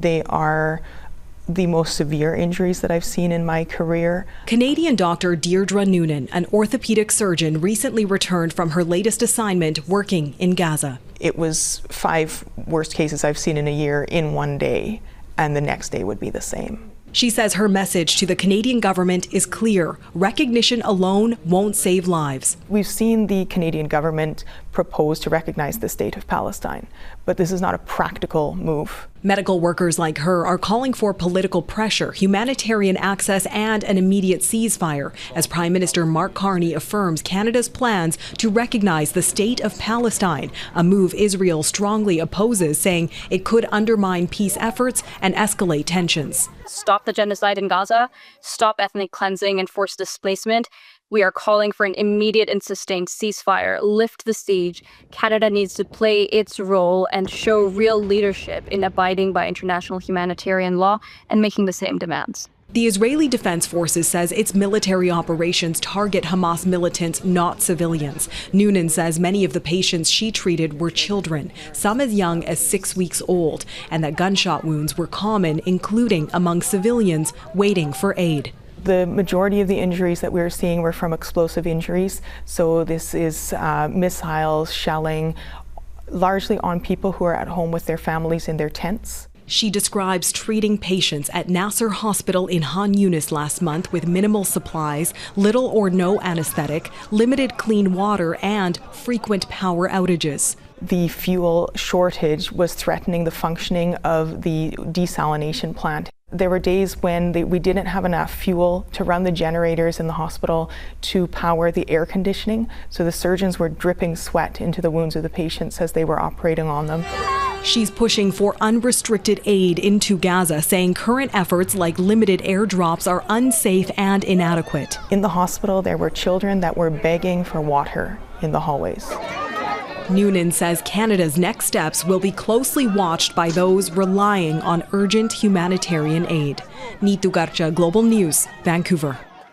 They are the most severe injuries that I've seen in my career. Canadian doctor Deirdre Nunan, an orthopaedic surgeon, recently returned from her latest assignment working in Gaza. It was 5 worst cases I've seen in a year in one day, and the next day would be the same. She says her message to the Canadian government is clear. Recognition alone won't save lives. We've seen the Canadian government propose to recognize the state of Palestine, but this is not a practical move. Medical workers like her are calling for political pressure, humanitarian access, and an immediate ceasefire, as Prime Minister Mark Carney affirms Canada's plans to recognize the state of Palestine, a move Israel strongly opposes, saying it could undermine peace efforts and escalate tensions. Stop the genocide in Gaza, stop ethnic cleansing and forced displacement. We are calling for an immediate and sustained ceasefire. Lift the siege. Canada needs to play its role and show real leadership in abiding by international humanitarian law and making the same demands. The Israeli Defense Forces says its military operations target Hamas militants, not civilians. Nunan says many of the patients she treated were children, some as young as 6 weeks old, and that gunshot wounds were common, including among civilians waiting for aid. The majority of the injuries that we were seeing were from explosive injuries. So this is missiles, shelling, largely on people who are at home with their families in their tents. She describes treating patients at Nasser Hospital in Han Yunis last month with minimal supplies, little or no anesthetic, limited clean water, and frequent power outages. The fuel shortage was threatening the functioning of the desalination plant. There were days when we didn't have enough fuel to run the generators in the hospital to power the air conditioning, so the surgeons were dripping sweat into the wounds of the patients as they were operating on them. She's pushing for unrestricted aid into Gaza, saying current efforts like limited airdrops are unsafe and inadequate. In the hospital, there were children that were begging for water in the hallways. Nunan says Canada's next steps will be closely watched by those relying on urgent humanitarian aid. Neetu Garcha, Global News, Vancouver.